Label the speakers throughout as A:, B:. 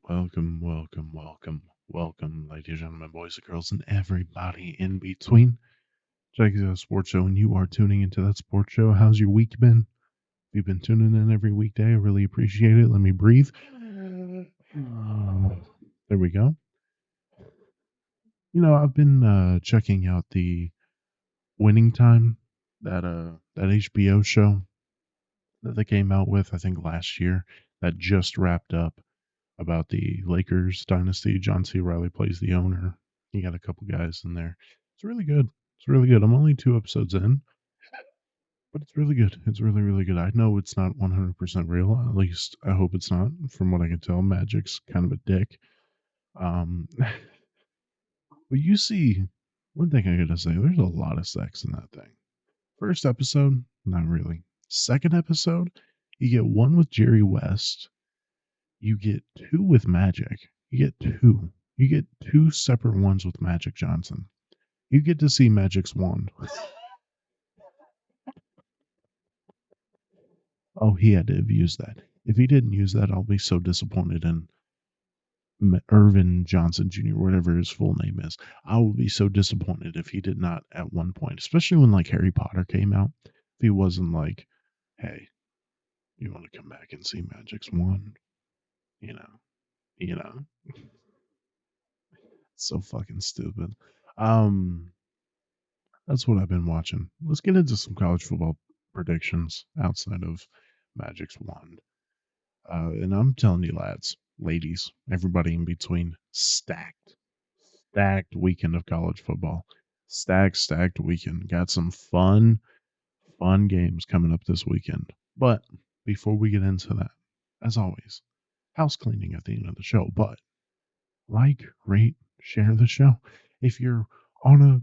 A: Welcome, welcome, welcome, welcome, ladies and gentlemen, boys and girls, and everybody in between. Check out a sports show, and you are tuning into that sports show. How's your week been? If you've been tuning in every weekday, I really appreciate it. Let me breathe. There we go. I've been checking out the Winning Time, that HBO show that they came out with, I think last year, that just wrapped up about the Lakers dynasty. John C. Riley plays the owner. You got a couple guys in there. It's really good. It's really good. I'm only 2 episodes in, but it's really good. It's really, really good. I know it's not 100% real. At least I hope it's not. From what I can tell, Magic's kind of a dick. But you see, one thing I gotta say, there's a lot of sex in that thing. First episode, not really. Second episode, you get one with Jerry West. You get two with Magic. You get two. You get two separate ones with Magic Johnson. You get to see Magic's wand. Oh, he had to have used that. If he didn't use that, I'll be so disappointed in Irvin Johnson Jr., whatever his full name is. I will be so disappointed if he did not at one point, especially when like Harry Potter came out, if he wasn't like, hey, you want to come back and see Magic's wand? You know, you know, so fucking stupid. Um, That's what I've been watching. Let's get into some college football predictions outside of Magic's wand. And I'm telling you, lads, ladies, everybody in between, stacked weekend of college football. Stacked weekend. Got some fun games coming up this weekend. But before we get into that, as always, house cleaning at the end of the show. But like, rate, share the show. If you're on a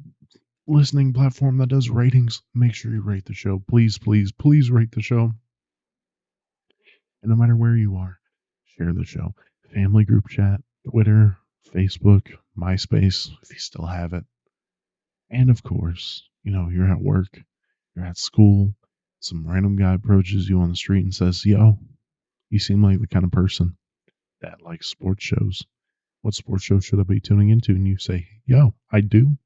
A: listening platform that does ratings, make sure you rate the show. Please, please, please rate the show. And no matter where you are, share the show. Family group chat, Twitter, Facebook, MySpace, if you still have it. And of course, you're at work, you're at school, some random guy approaches you on the street and says, yo, you seem like the kind of person that likes sports shows. What sports show should I be tuning into? And you say, yo, I do.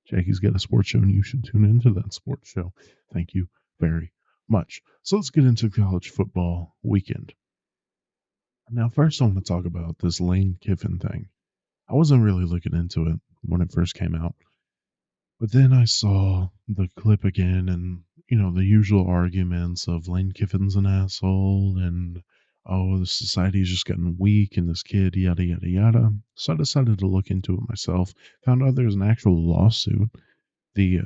A: Jackie's got a sports show and you should tune into that sports show. Thank you very much. So let's get into college football weekend. Now, first, I want to talk about this Lane Kiffin thing. I wasn't really looking into it when it first came out, but then I saw the clip again and, the usual arguments of Lane Kiffin's an asshole and, oh, the society's just getting weak and this kid, yada, yada, yada. So I decided to look into it myself. Found out there's an actual lawsuit. The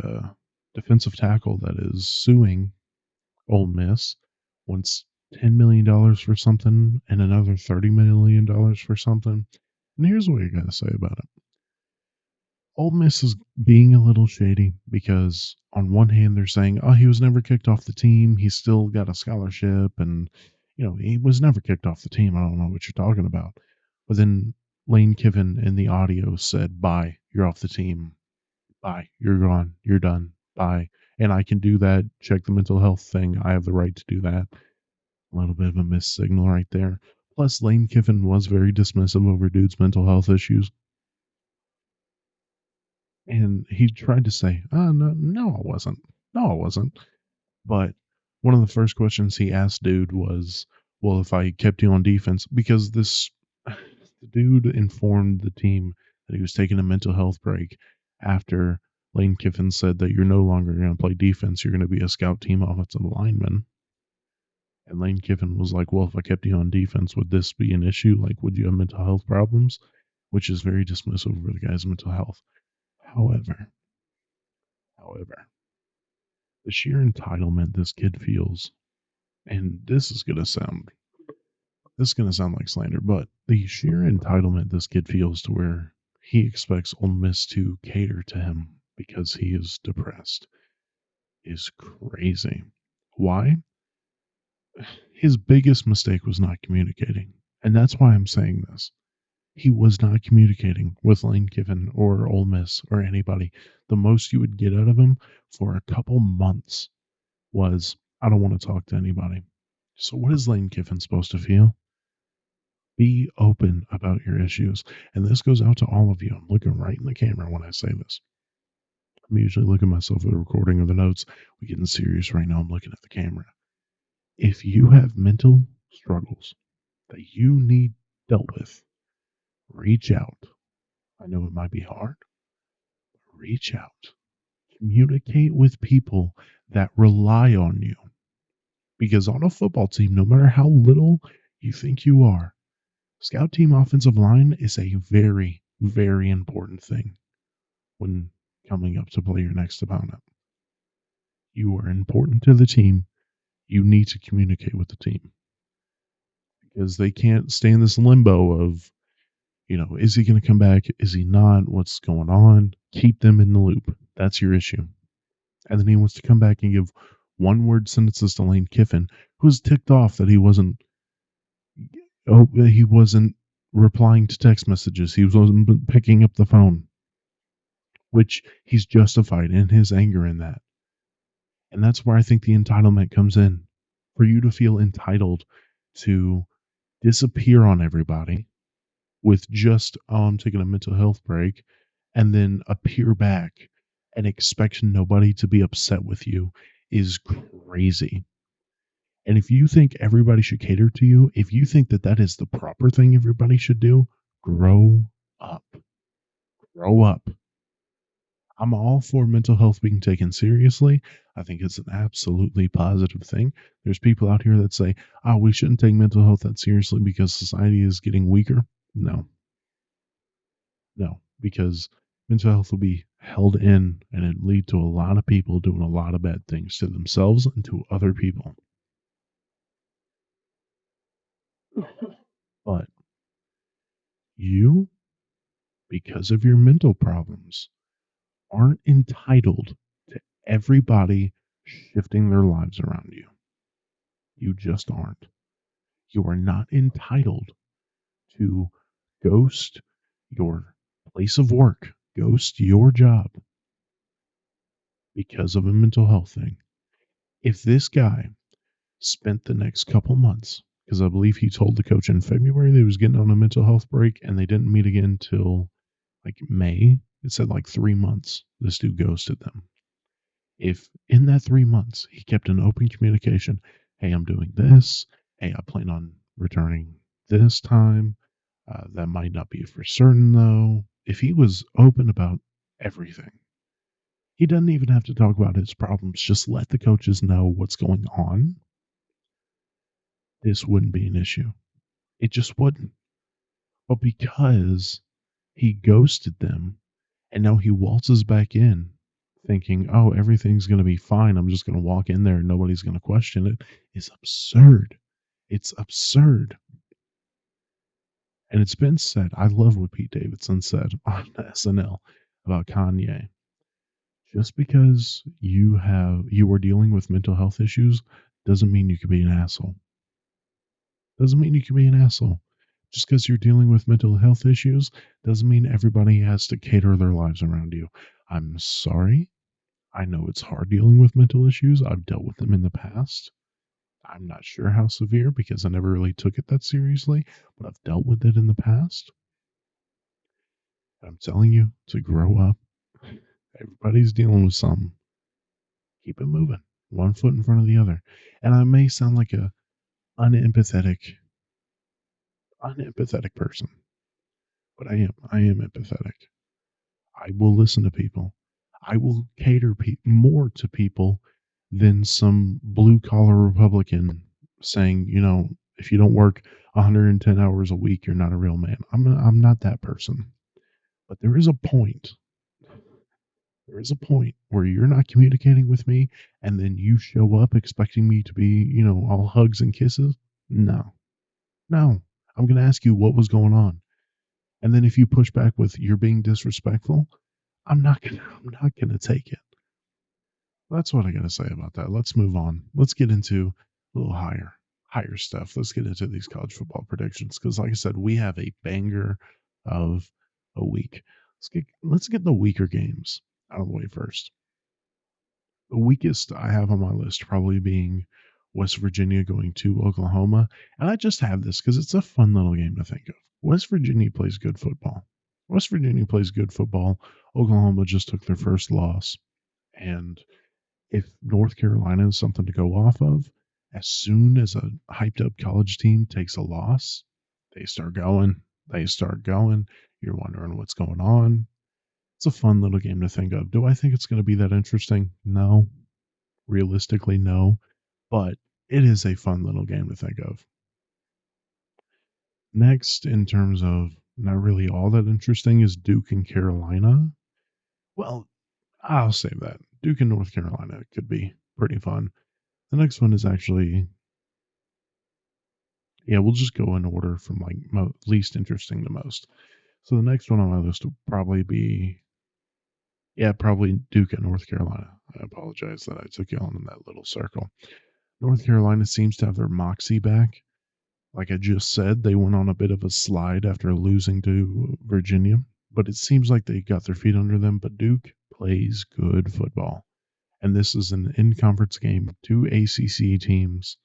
A: defensive tackle that is suing Ole Miss wants $10 million for something and another $30 million for something. And here's what I got to say about it. Ole Miss is being a little shady because on one hand they're saying, oh, he was never kicked off the team. He's still got a scholarship and, he was never kicked off the team. I don't know what you're talking about. But then Lane Kiffin in the audio said, bye, you're off the team. Bye, you're gone. You're done. Bye. And I can do that. Check the mental health thing. I have the right to do that. A little bit of a missed signal right there. Plus, Lane Kiffin was very dismissive over dude's mental health issues. And he tried to say, oh, no, I wasn't. No, I wasn't. But one of the first questions he asked dude was, well, if I kept you on defense, because the dude informed the team that he was taking a mental health break after Lane Kiffin said that you're no longer going to play defense, you're going to be a scout team offensive lineman. And Lane Kiffin was like, well, if I kept you on defense, would this be an issue? Like, would you have mental health problems? Which is very dismissive over the guy's mental health. However, the sheer entitlement this kid feels, and this is going to sound like slander, but the sheer entitlement this kid feels to where he expects Ole Miss to cater to him because he is depressed is crazy. Why? His biggest mistake was not communicating. And that's why I'm saying this. He was not communicating with Lane Kiffin or Ole Miss or anybody. The most you would get out of him for a couple months was, I don't want to talk to anybody. So what is Lane Kiffin supposed to feel? Be open about your issues. And this goes out to all of you. I'm looking right in the camera when I say this. I'm usually looking at myself at the recording of the notes. We're getting serious right now. I'm looking at the camera. If you have mental struggles that you need dealt with, reach out. I know it might be hard. Reach out. Communicate with people that rely on you. Because on a football team, no matter how little you think you are, scout team offensive line is a very, very important thing when coming up to play your next opponent. You are important to the team. You need to communicate with the team because they can't stay in this limbo of, is he going to come back? Is he not? What's going on? Keep them in the loop. That's your issue. And then he wants to come back and give one word sentences to Lane Kiffin, who was ticked off that he wasn't replying to text messages. He wasn't picking up the phone, which he's justified in his anger in that. And that's where I think the entitlement comes in. For you to feel entitled to disappear on everybody with just, I'm taking a mental health break, and then appear back and expect nobody to be upset with you is crazy. And if you think everybody should cater to you, if you think that that is the proper thing everybody should do, grow up. Grow up. I'm all for mental health being taken seriously. I think it's an absolutely positive thing. There's people out here that say, oh, we shouldn't take mental health that seriously because society is getting weaker. No, because mental health will be held in and it lead to a lot of people doing a lot of bad things to themselves and to other people. But you, because of your mental problems, aren't entitled to everybody shifting their lives around you. You just aren't. You are not entitled to ghost your place of work, ghost your job because of a mental health thing. If this guy spent the next couple months, because I believe he told the coach in February that he was getting on a mental health break and they didn't meet again until like May. It said like 3 months. This dude ghosted them. If in that 3 months he kept an open communication, hey, I'm doing this. Hey, I plan on returning this time. That might not be for certain though. If he was open about everything, he doesn't even have to talk about his problems. Just let the coaches know what's going on. This wouldn't be an issue. It just wouldn't. But because he ghosted them and now he waltzes back in thinking, oh, everything's going to be fine. I'm just going to walk in there and nobody's going to question it, is absurd. It's absurd. And it's been said, I love what Pete Davidson said on SNL about Kanye. Just because you are dealing with mental health issues doesn't mean you can be an asshole. Doesn't mean you can be an asshole. Just because you're dealing with mental health issues doesn't mean everybody has to cater their lives around you. I'm sorry. I know it's hard dealing with mental issues. I've dealt with them in the past. I'm not sure how severe because I never really took it that seriously, but I've dealt with it in the past. I'm telling you to grow up. Everybody's dealing with something. Keep it moving, one foot in front of the other. And I may sound like a unempathetic person, but I am. I am empathetic. I will listen to people. I will cater more to people than some blue collar Republican saying, if you don't work 110 hours a week, you're not a real man. I'm not that person. But there is a point. There is a point where you're not communicating with me and then you show up expecting me to be, all hugs and kisses. No. No. I'm going to ask you what was going on. And then if you push back with you're being disrespectful, I'm not gonna take it. That's what I gotta say about that. Let's move on. Let's get into a little higher stuff. Let's get into these college football predictions because, like I said, we have a banger of a week. Let's get the weaker games out of the way first. The weakest I have on my list probably being West Virginia going to Oklahoma. And I just have this because it's a fun little game to think of. West Virginia plays good football. West Virginia plays good football. Oklahoma just took their first loss. And if North Carolina is something to go off of, as soon as a hyped up college team takes a loss, they start going. They start going. You're wondering what's going on. It's a fun little game to think of. Do I think it's going to be that interesting? No. Realistically, no. But it is a fun little game to think of. Next, in terms of not really all that interesting, is Duke and Carolina. Well, I'll save that. Duke and North Carolina could be pretty fun. The next one is actually, yeah, we'll just go in order from like least interesting to most. So the next one on my list will probably be, yeah, probably Duke and North Carolina. I apologize that I took you on in that little circle. North Carolina seems to have their moxie back. Like I just said, they went on a bit of a slide after losing to Virginia, but it seems like they got their feet under them. But Duke plays good football. And this is an in conference game, two ACC teams.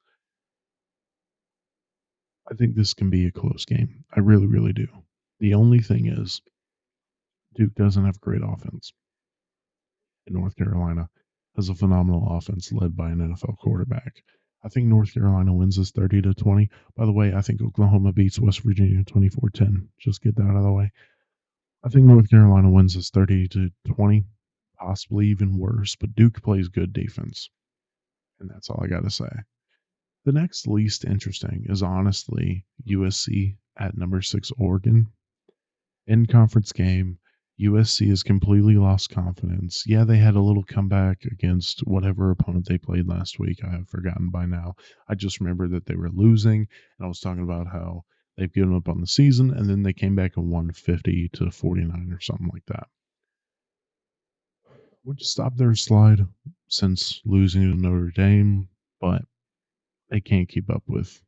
A: I think this can be a close game. I really, really do. The only thing is, Duke doesn't have great offense. And North Carolina has a phenomenal offense led by an NFL quarterback. I think North Carolina wins this 30-20. By the way, I think Oklahoma beats West Virginia 24-10. Just get that out of the way. I think North Carolina wins this 30-20, possibly even worse, but Duke plays good defense. And that's all I got to say. The next least interesting is honestly USC at number 6 Oregon. In conference game, USC has completely lost confidence. Yeah, they had a little comeback against whatever opponent they played last week. I have forgotten by now. I just remember that they were losing, and I was talking about how they've given up on the season, and then they came back and won 50-49 or something like that. Which stopped their slide since losing to Notre Dame, but they can't keep up with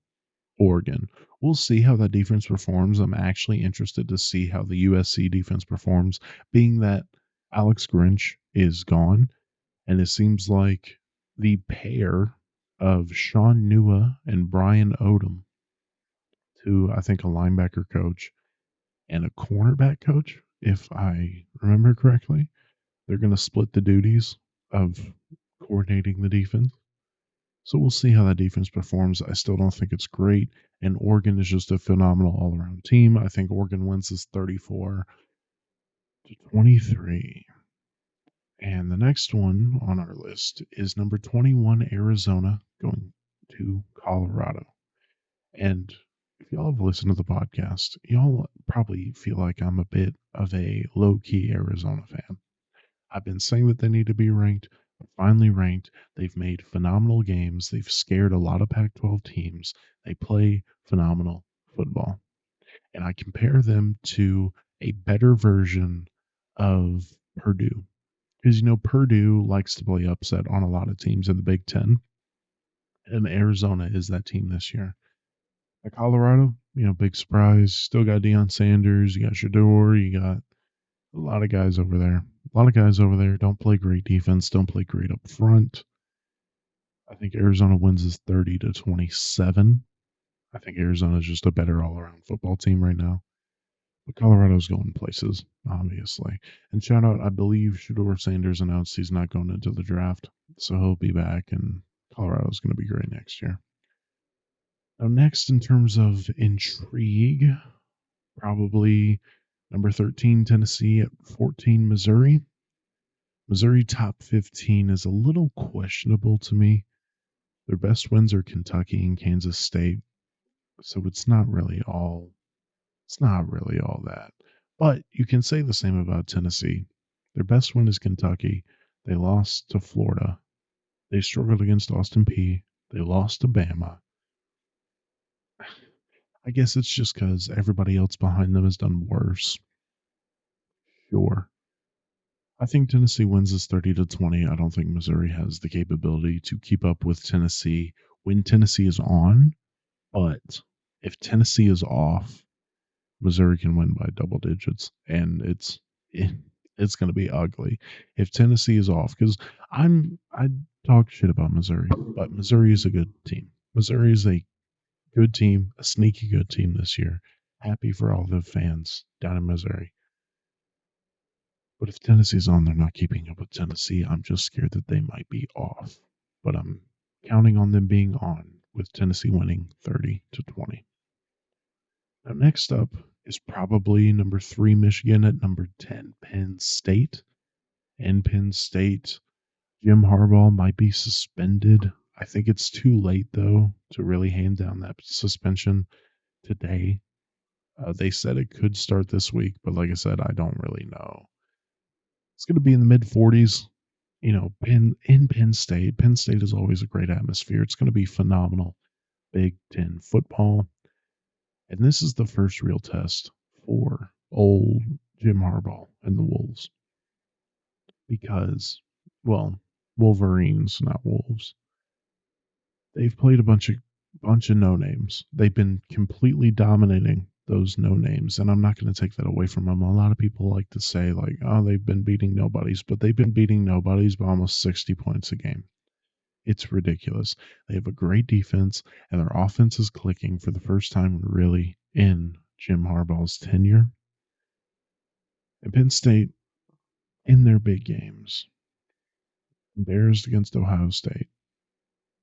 A: Oregon. We'll see how that defense performs. I'm actually interested to see how the USC defense performs, being that Alex Grinch is gone, and it seems like the pair of Sean Nua and Brian Odom, to I think a linebacker coach and a cornerback coach, if I remember correctly, they're going to split the duties of coordinating the defense. So we'll see how that defense performs. I still don't think it's great. And Oregon is just a phenomenal all around team. I think Oregon wins this 34-23. And the next one on our list is number 21, Arizona, going to Colorado. And if y'all have listened to the podcast, y'all probably feel like I'm a bit of a low key Arizona fan. I've been saying that they need to be ranked. Finally ranked. They've made phenomenal games. They've scared a lot of Pac-12 teams. They play phenomenal football. And I compare them to a better version of Purdue. Because, Purdue likes to play upset on a lot of teams in the Big Ten. And Arizona is that team this year. At Colorado, big surprise. Still got Deion Sanders. You got Shador. You got a lot of guys over there. A lot of guys over there don't play great defense, don't play great up front. I think Arizona wins this 30-27. I think Arizona is just a better all-around football team right now. But Colorado's going places, obviously. And shout out, I believe Shador Sanders announced he's not going into the draft, so he'll be back, and Colorado's going to be great next year. Now, next, in terms of intrigue, probably number 13, Tennessee at 14, Missouri. Missouri top 15 is a little questionable to me. Their best wins are Kentucky and Kansas State. So it's not really all that. But you can say the same about Tennessee. Their best win is Kentucky. They lost to Florida. They struggled against Austin Peay. They lost to Bama. I guess it's just because everybody else behind them has done worse. Sure. I think Tennessee wins this 30-20. I don't think Missouri has the capability to keep up with Tennessee when Tennessee is on. But if Tennessee is off, Missouri can win by double digits. And It's going to be ugly if Tennessee is off because I talk shit about Missouri, but Missouri is a good team. Missouri is a good team, a sneaky good team this year. Happy for all the fans down in Missouri. But if Tennessee's on, they're not keeping up with Tennessee. I'm just scared that they might be off. But I'm counting on them being on with Tennessee winning 30-20. Now, next up is probably number 3, Michigan, at number 10, Penn State. And Penn State, Jim Harbaugh might be suspended. I think it's too late, though, to really hand down that suspension today. They said it could start this week, but like I said, I don't really know. It's going to be in the mid 40s. You know, Penn State. Penn State is always a great atmosphere. It's going to be phenomenal. Big Ten football. And this is the first real test for old Jim Harbaugh and the Wolves. Because, well, Wolverines, not Wolves. They've played a bunch of no names. They've been completely dominating those no names, and I'm not going to take that away from them. A lot of people like to say like, "Oh, they've been beating nobodies," but they've been beating nobodies by almost 60 points a game. It's ridiculous. They have a great defense, and their offense is clicking for the first time really in Jim Harbaugh's tenure. And Penn State, in their big games, embarrassed against Ohio State.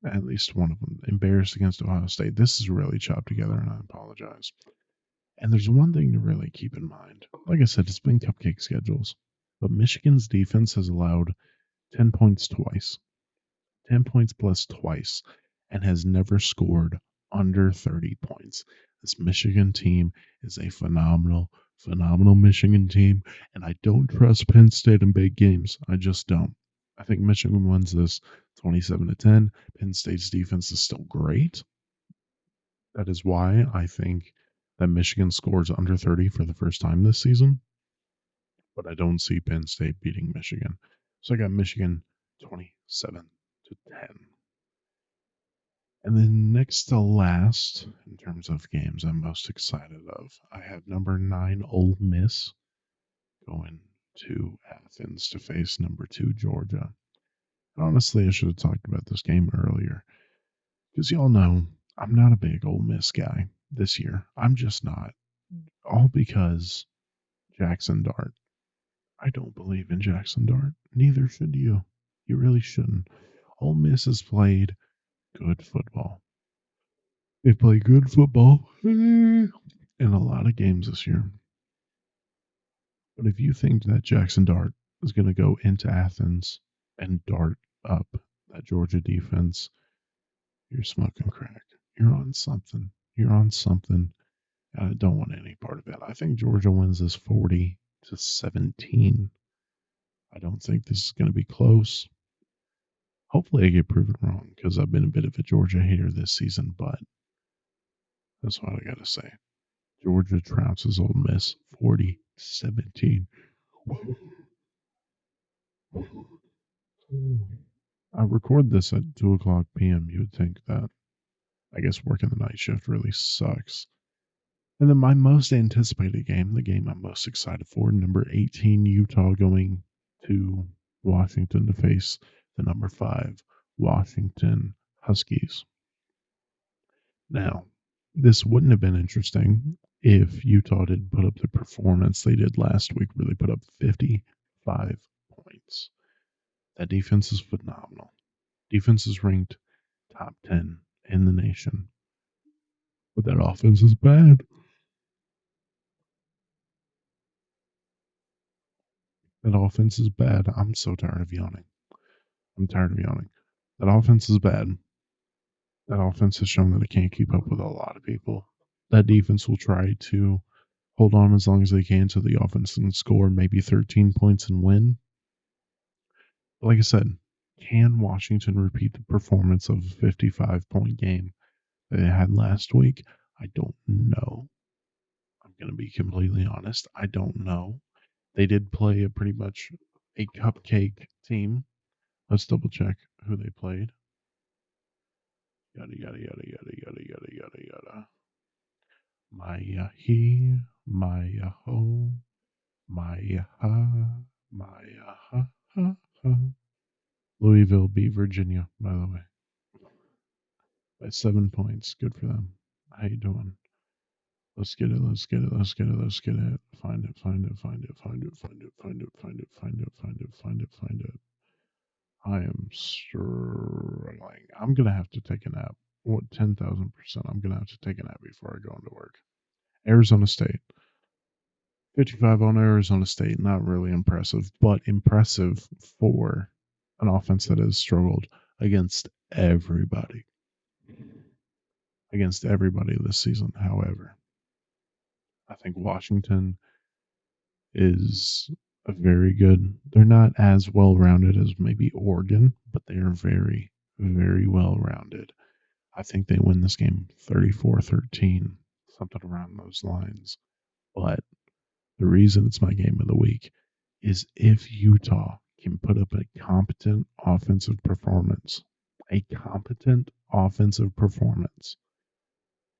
A: At least one of them embarrassed against Ohio State. This is really chopped together, and I apologize. And there's one thing to really keep in mind. Like I said, it's been cupcake schedules, but Michigan's defense has allowed 10 points twice, 10 points plus twice, and has never scored under 30 points. This Michigan team is a phenomenal, phenomenal Michigan team, and I don't trust Penn State in big games. I just don't. I think Michigan wins this 27-10. Penn State's defense is still great. That is why I think that Michigan scores under 30 for the first time this season, but I don't see Penn State beating Michigan. So I got Michigan 27-10. And then next to last, in terms of games I'm most excited of, I have number 9 Ole Miss going to Athens to face number 2 Georgia. Honestly, I should have talked about this game earlier because y'all know I'm not a big Ole Miss guy this year. I'm just not. All because Jackson Dart. I don't believe in Jackson Dart. Neither should you. You really shouldn't. Ole Miss has played good football. They play good football in a lot of games this year. But if you think that Jackson Dart is going to go into Athens and dart up that Georgia defense, you're smoking crack. You're on something. You're on something. And I don't want any part of it. I think Georgia wins this 40-17. I don't think this is going to be close. Hopefully, I get proven wrong because I've been a bit of a Georgia hater this season, but that's what I got to say. Georgia trounces Ole Miss 40-17. I record this at 2 o'clock p.m. You would think that, I guess, working the night shift really sucks. And then my most anticipated game, the game I'm most excited for, number 18 Utah going to Washington to face the number 5 Washington Huskies. Now, this wouldn't have been interesting if Utah didn't put up the performance they did last week, where they put up 55 points. That defense is phenomenal. Defense is ranked top 10 in the nation. But that offense is bad. That offense is bad. I'm so tired of yawning. I'm tired of yawning. That offense is bad. That offense has shown that it can't keep up with a lot of people. That defense will try to hold on as long as they can so the offense can score maybe 13 points and win. But like I said, can Washington repeat the performance of a 55-point game that they had last week? I don't know. I'm going to be completely honest. I don't know. They did play a pretty much a cupcake team. Let's double check who they played. Yada, yada, yada, yada, yada, yada, yada, yada. Maya he, Maya ho, Maya ha, Louisville beat Virginia, by the way, by 7 points. Good for them. How you doing? Let's get it. Let's get it. Let's get it. Let's get it. Find it. Find it. Find it. Find it. Find it. Find it. Find it. Find it. Find it. Find it. Find it. I am struggling. I'm gonna have to take a nap. What 10,000%? I'm gonna have to take a nap before I go into work. Arizona State. 55 on Arizona State. Not really impressive, but impressive for an offense that has struggled against everybody. Against everybody this season. However, I think Washington is a very good. They're not as well rounded as maybe Oregon, but they are very, very well rounded. I think they win this game 34-13, something around those lines. But the reason it's my game of the week is if Utah can put up a competent offensive performance,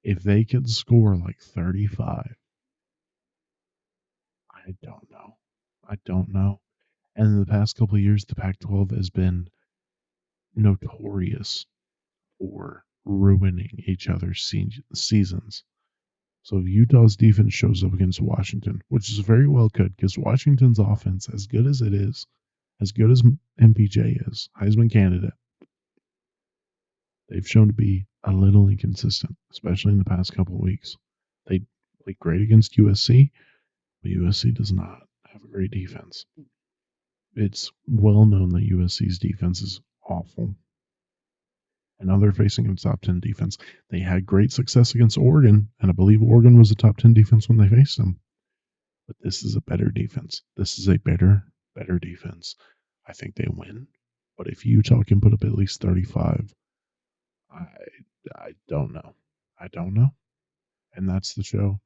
A: if they can score like 35, I don't know. I don't know. And in the past couple of years, the Pac 12 has been notorious for ruining each other's seasons. So if Utah's defense shows up against Washington, which is very well could, because Washington's offense, as good as it is, as good as MPJ is, Heisman candidate, they've shown to be a little inconsistent, especially in the past couple of weeks. They played great against USC, but USC does not have a great defense. It's well known that USC's defense is awful. And now they're facing a top 10 defense. They had great success against Oregon, and I believe Oregon was a top 10 defense when they faced them. But this is a better defense. This is a better defense. I think they win. But if Utah can put up at least 35, I don't know. I don't know. And that's the show.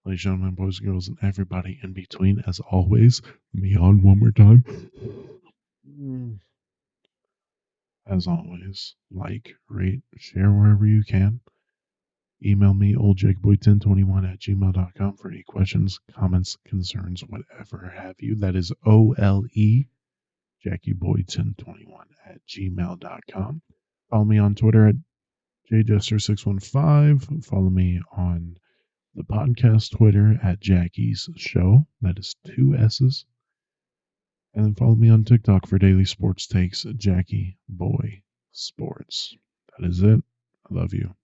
A: Ladies and gentlemen, boys and girls, and everybody in between, as always, me on one more time. As always, like, rate, share wherever you can. Email me, oldjakeboy1021@gmail.com for any questions, comments, concerns, whatever have you. That is OLE, JackieBoy1021@gmail.com. Follow me on Twitter at JJester615. Follow me on the podcast Twitter at Jackie's Show. That is 2 S's. And then follow me on TikTok for daily sports takes, Jackie Boy Sports. That is it. I love you.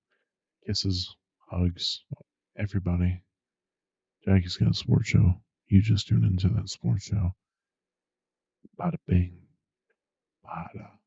A: Kisses, hugs, everybody. Jackie's got a sports show. You just tuned into that sports show. Bada bing. Bada